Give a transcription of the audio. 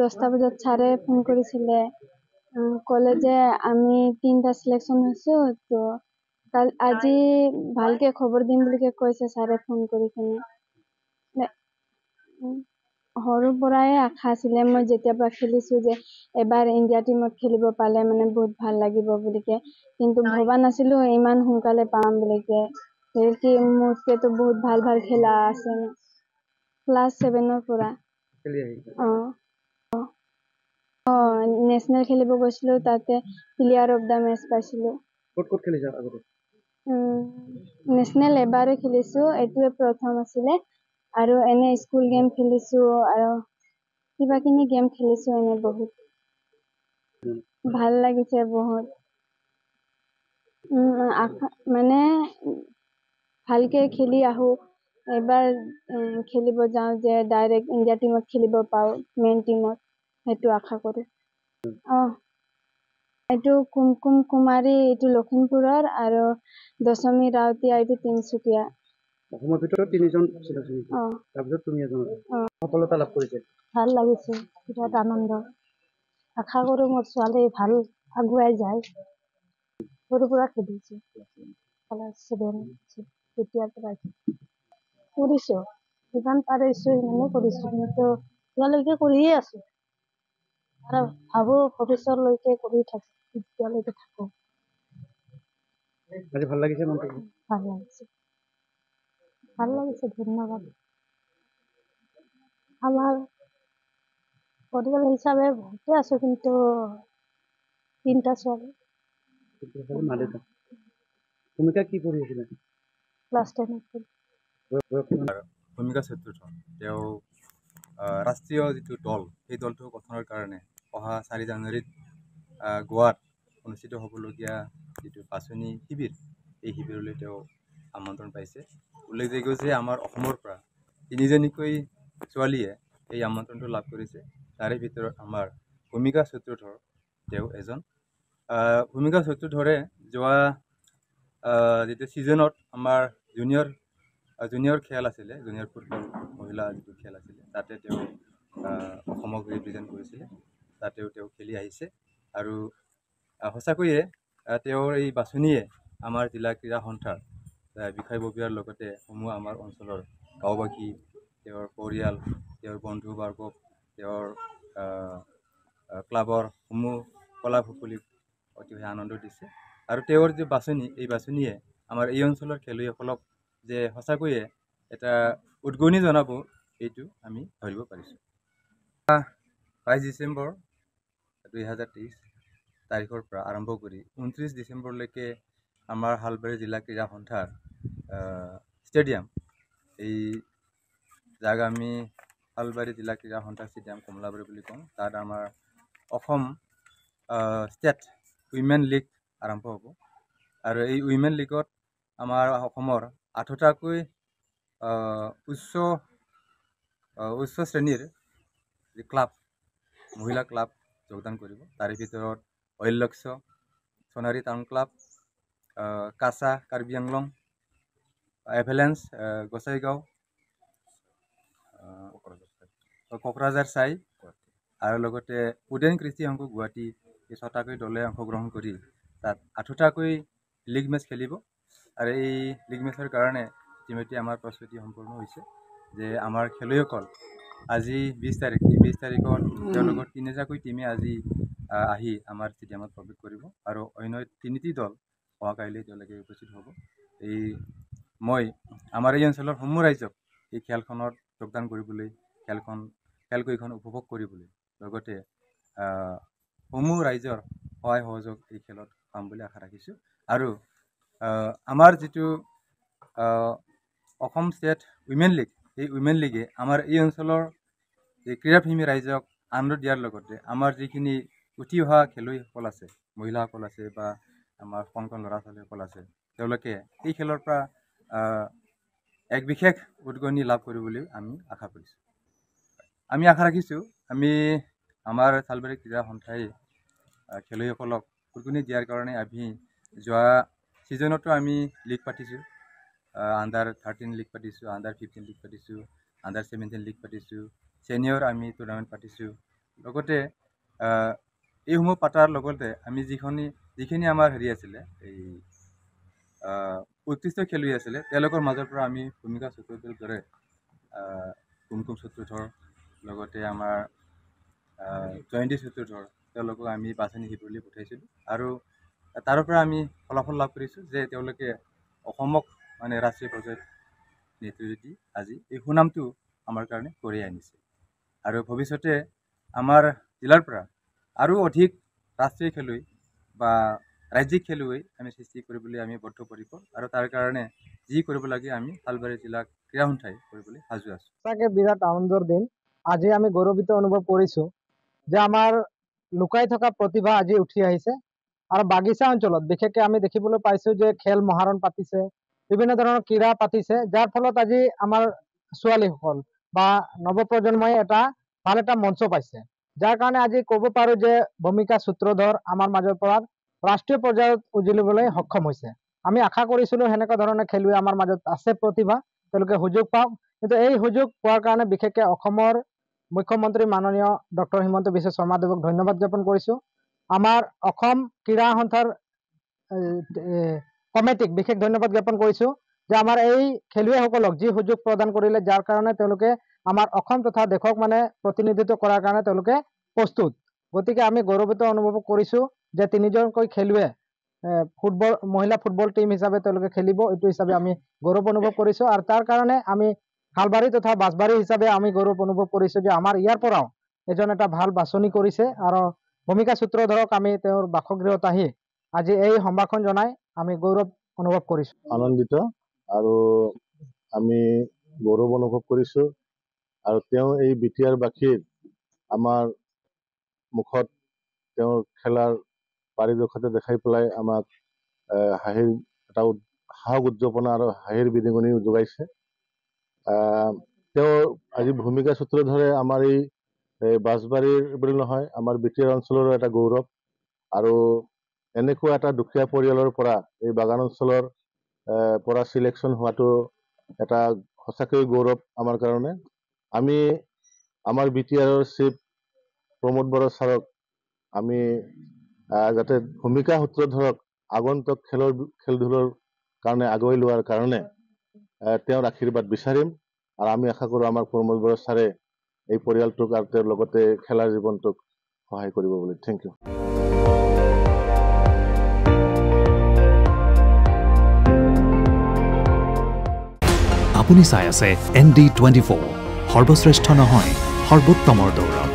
10টা বজাত ছাৰে ফোন কৰিছিলে ক'লে যে আমি 3টা সিলেকশন হৈছো তো আজি ভালকে খবৰ দিম বুলি কৈছে ছাৰে ফোন কৰি কিনে সৰুৰ পৰাই আশা আছিলে মই যেতিয়াৰ পৰা খেলিছো যে এবাৰ ইণ্ডিয়া টিমত খেলিব পালে মানে বহুত ভাল লাগিব বুলিকে কিন্তু ভবা নাছিলো ইমান সোনকালে পাম বুলিকে কি মোতকেতো বহুত ভাল ভাল খেলা আছে ক্লাছ 7ৰ পৰা নেশনেল খেলিব গৈছিলো তাতে প্লেয়াৰ অফ দা মেচ পাইছিলো ক'ত খেলিছা আগতে নেশনেল এবাৰে খেলিছো এইটোৱে প্ৰথম আছিলে আৰু এনে স্কুল গেম খেলিছো আৰু কিবা কিনি গেম খেলিছো এনে বহুত ভাল লাগিছে বহুত মানে ভালকে খেলি আহো এবাৰ খেলিব যাওঁ যে ডাইৰেক্ট ইণ্ডিয়া টিমত খেলিব পাওঁ মেইন টিমত সেইটো আশা কৰো এইটো কুমকুম কুমাৰী এইটো লখিমপুৰৰ আৰু দশমী ৰাউতিয়া এইটো তিনচুকীয়া অসমৰ ভিতৰত 3জন সিলেকশন তাৰপিছত তুমি এজন সফলতা লাভ কৰিছে ভাল লাগিছে বিৰাট আনন্দ আশা কৰো মোৰ ছোৱালী ভাল আগুৱাই যায় সৰুৰ পৰা খেলিছে ক্লাছ 7 তেতিয়াৰ পৰা কৰিছো যিমান পাৰিছো ইমানে কৰিছো কিন্তু এতিয়ালৈকে কৰিয়ে আছো আৰু ভাবো ভৱিষ্যতলৈকে কৰি থাকো তেতিয়ালৈকে থাকো আজি ভাল লাগিছে মনটো ভাল লাগিছে ধন্যবাদ আমাৰ পৰিয়াল হিচাপে বহুতে আছো কিন্তু 3টা ছোৱালী ভূমিকা কি পঢ়ি আছিলা ক্লাছ 10 ভূমিকা চতুৰ্থ তেওঁ ৰাষ্ট্ৰীয় যিটো দল সেই দলটো গঠনৰ কাৰণে অহা 4 জানুৱাৰীত গোৱাত অনুষ্ঠিত হ'বলগীয়া যিটো বাছনি শিবিৰ এই শিবিৰলৈ তেওঁ আমন্ত্ৰণ পাইছে উল্লেখযোগ্য যে আমাৰ অসমৰ পৰা 3জনীকৈ ছোৱালীয়ে এই আমন্ত্ৰণটো লাভ কৰিছে তাৰে ভিতৰত আমাৰ ভূমিকা চতুৰ্থৰ তেওঁ এজন ভূমিকা চতুৰ্থৰে যোৱা যিটো ছিজনত আমাৰ জুনিয়ৰ খেল আছিলে জুনিয়ৰ ফুটবল মহিলা যিটো খেল আছিলে তাতে তেওঁ অসমক ৰিপ্ৰেজেণ্ট কৰিছিলে তাতেও তেওঁ খেলি আহিছে আৰু সঁচাকৈয়ে তেওঁৰ এই বাছনিয়ে আমাৰ জিলা ক্ৰীড়া সন্থাৰ বিষয়ববীয়াৰ লগতে সমূহ আমাৰ অঞ্চলৰ গাঁওবাসী তেওঁৰ পৰিয়াল তেওঁৰ বন্ধুবৰ্গক তেওঁৰ ক্লাবৰ সমূহ কলাকুশলীক অতিশয় আনন্দ দিছে আৰু তেওঁৰ যে বাছনি এই বাছনিয়ে আমাৰ এই অঞ্চলৰ খেলুৱৈসকলক যে সঁচাকৈয়ে এটা উদগনি জনাব এইটো আমি ধৰিব পাৰিছোঁ 22 ডিচেম্বৰ 2023 তাৰিখৰ পৰা আৰম্ভ কৰি 29 ডিচেম্বৰলৈকে আমাৰ হালবাৰী জিলা ক্ৰীড়া সন্থাৰ ষ্টেডিয়াম এই যাক আমি হালবাৰী জিলা ক্ৰীড়া সন্থা ষ্টেডিয়াম কমলাবাৰী বুলি কওঁ তাত আমাৰ অসম ষ্টেট উইমেন লীগ আৰম্ভ হ'ব আৰু এই উইমেন লীগত আমাৰ অসমৰ 8টাকৈ উচ্চ শ্ৰেণীৰ যি ক্লাব মহিলা ক্লাব যোগদান কৰিব তাৰে ভিতৰত ঐলক্ষ সোণাৰী টাউন ক্লাব কাছা কাৰ্বি আংলং এভেলেঞ্চ গোসাইগাঁও কোকৰাঝাৰ চাই আৰু লগতে উডেন কৃষি সংঘ গুৱাহাটী এই 6টাকৈ দলে অংশগ্ৰহণ কৰি তাত 8টাকৈ লীগ মেচ খেলিব আৰু এই লীগ মেচৰ কাৰণে ইতিমধ্যে আমাৰ প্ৰস্তুতি সম্পূৰ্ণ হৈছে যে আমাৰ খেলুৱৈসকল আজি 20 তাৰিখ এই 20 তাৰিখত তেওঁলোকৰ 3টাকৈ টিমে আজি আহি আমাৰ ষ্টেডিয়ামত প্ৰৱেশ কৰিব আৰু অন্য 3টি দল অহাকাইলৈ তেওঁলোকে উপস্থিত হ'ব মই আমাৰ এই অঞ্চলৰ সমূহ ৰাইজক এই খেলখনত যোগদান কৰিবলৈ খেলকেইখন উপভোগ কৰিবলৈ লগতে সমূহ ৰাইজৰ সহায় সহযোগ এই খেলত পাম বুলি আশা ৰাখিছোঁ আৰু আমাৰ যিটো অসম ষ্টেট উইমেন লীগ এই উইমেন লীগে আমাৰ এই অঞ্চলৰ এই ক্ৰীড়াপ্ৰেমী ৰাইজক আনন্দ দিয়াৰ লগতে আমাৰ যিখিনি উঠি অহা খেলুৱৈসকল আছে মহিলাসকল আছে বা আমাৰ কণ ল'ৰা ছোৱালীসকল আছে তেওঁলোকে এই খেলৰ পৰা এক বিশেষ উদগনি লাভ কৰিবলৈ আমি আশা কৰিছোঁ আমি আশা ৰাখিছোঁ আমি আমাৰ হালবাৰী ক্ৰীড়া সন্থাই খেলুৱৈসকলক উদগনি দিয়াৰ কাৰণে আমি যোৱা ছিজনতো আমি লীগ পাতিছোঁ আণ্ডাৰ 13 লীগ পাতিছোঁ আণ্ডাৰ 15 লীগ পাতিছোঁ আণ্ডাৰ 17 লীগ পাতিছোঁ ছিনিয়ৰ আমি টুৰ্ণামেণ্ট পাতিছোঁ লগতে এইসমূহ পাতাৰ লগতে আমি যিখিনি আমাৰ হেৰি আছিলে এই উৎকৃষ্ট খেলুৱৈ আছিলে তেওঁলোকৰ মাজৰ পৰা আমি ভূমিকা চতুৰ্থৰ দৰে কুমকুম চতুৰ্থৰ লগতে আমাৰ জয়ন্তী চতুৰ্থৰ তেওঁলোকক আমি বাছনি শিবিৰলৈ পঠাইছিলোঁ আৰু তাৰ পৰা আমি ফলাফল লাভ কৰিছোঁ যে তেওঁলোকে অসমক মানে ৰাষ্ট্ৰীয় পৰ্যায়ত নেতৃত্ব দি আজি এই সুনামটো আমাৰ কাৰণে কঢ়িয়াই আনিছে আৰু ভৱিষ্যতে আমাৰ জিলাৰ পৰা আৰু অধিক ৰাষ্ট্ৰীয় খেলুৱৈ বা ৰাজ্যিক খেলুৱৈ আমি সৃষ্টি কৰিবলৈ আমি বদ্ধপৰিকৰ আৰু তাৰ কাৰণে যি কৰিব লাগে আমি শালবাৰী জিলাক ক্ৰীড়া সন্থাই কৰিবলৈ সাজু আছোঁ। সঁচাকৈ বিৰাট আনন্দৰ দিন। আজি আমি গৌৰৱিত অনুভৱ কৰিছোঁ যে আমাৰ লুকাই থকা প্ৰতিভা আজি উঠি আহিছে আৰু বাগিচা অঞ্চলত বিশেষকৈ আমি দেখিবলৈ পাইছোঁ যে খেল মহাৰণ পাতিছে, বিভিন্ন ধৰণৰ ক্ৰীড়া পাতিছে, যাৰ ফলত আজি আমাৰ ছোৱালীসকল বা নৱপ্ৰজন্মই ভাল এটা মঞ্চ পাইছে, যাৰ কাৰণে আজি ক'ব পাৰোঁ যে ভূমিকা সূত্ৰধৰ আমাৰ মাজৰ পৰা ৰাষ্ট্ৰীয় পৰ্যায়ত উজ্বলিবলৈ সক্ষম হৈছে। আমি আশা কৰিছিলোঁ সেনেকুৱা ধৰণৰ খেলুৱৈ আমাৰ মাজত আছে প্ৰতিভা, তেওঁলোকে সুযোগ পাওক, কিন্তু এই সুযোগ পোৱাৰ কাৰণে বিশেষকৈ অসমৰ মুখ্যমন্ত্ৰী মাননীয় ডক্টৰ হিমন্ত বিশ্ব শৰ্মাদেৱক ধন্যবাদ জ্ঞাপন কৰিছোঁ। আমাৰ অসম ক্ৰীড়া সন্থাৰ কমিটিক বিশেষ ধন্যবাদ জ্ঞাপন কৰিছোঁ যে আমাৰ এই খেলুৱৈসকলক যি সুযোগ প্ৰদান কৰিলে, যাৰ কাৰণে তেওঁলোকে আমাৰ অসম তথা দেশক মানে প্ৰতিনিধিত্ব কৰাৰ কাৰণে তেওঁলোকে প্ৰস্তুত। গতিকে আমি গৌৰৱিত অনুভৱ কৰিছোঁ যে 3জনকৈ খেলুৱৈ মহিলা ফুটবল টিম হিচাপে তেওঁলোকে খেলিব, এইটো হিচাপে আমি গৌৰৱ অনুভৱ কৰিছোঁ আৰু তাৰ কাৰণে আমি শালবাৰী তথা বাছবাৰী হিচাপে আমি গৌৰৱ অনুভৱ কৰিছোঁ যে আমাৰ ইয়াৰ পৰাও এটা ভাল বাছনি কৰিছে আৰু ভূমিকা সূত্ৰধৰক আমি তেওঁৰ বাসগৃহত আহি আজি এই সম্ভাষণ জনাই আমি গৌৰৱ অনুভৱ কৰিছোঁ। আনন্দিত আৰু আমি গৌৰৱ অনুভৱ কৰিছোঁ আৰু তেওঁ এই বিটিআৰ বাসীৰ আমাৰ মুখত তেওঁৰ খেলাৰ পাৰিদৰ্শতা দেখাই পেলাই আমাক হাঁহিৰ এটা সাহস উদ্দীপনা আৰু হাঁহিৰ বিনিময় যোগাইছে। তেওঁ আজি ভূমিকা সূত্ৰধৰে আমাৰ এই বাছবাৰীৰ বুলি নহয়, আমাৰ বিটিআৰ অঞ্চলৰ এটা গৌৰৱ আৰু এনেকুৱা এটা দুখীয়া পৰিয়ালৰ পৰা এই বাগান অঞ্চলৰ পৰা চিলেকশ্যন হোৱাটো এটা সঁচাকৈ গৌৰৱ আমাৰ কাৰণে। আমি আমাৰ বিটিআৰৰ চিফ প্ৰমোদ বৰা ছাৰক আমি যাতে ভূমিকা সূত্ৰধৰক আগন্তুক খেল ধূলৰ কাৰণে আগুৱাই লোৱাৰ কাৰণে তেওঁৰ আশীৰ্বাদ বিচাৰিম আৰু আমি আশা কৰোঁ আমাৰ প্ৰমোদ বৰা ছাৰে এই পৰিয়ালটোক আৰু তেওঁৰ লগতে খেলাৰ জীৱনটোক সহায় কৰিব বুলি। Thank you. আপুনি চাই আছে ND24, সৰ্বশ্ৰেষ্ঠ নহয় সৰ্বোত্তমৰ দৌৰ।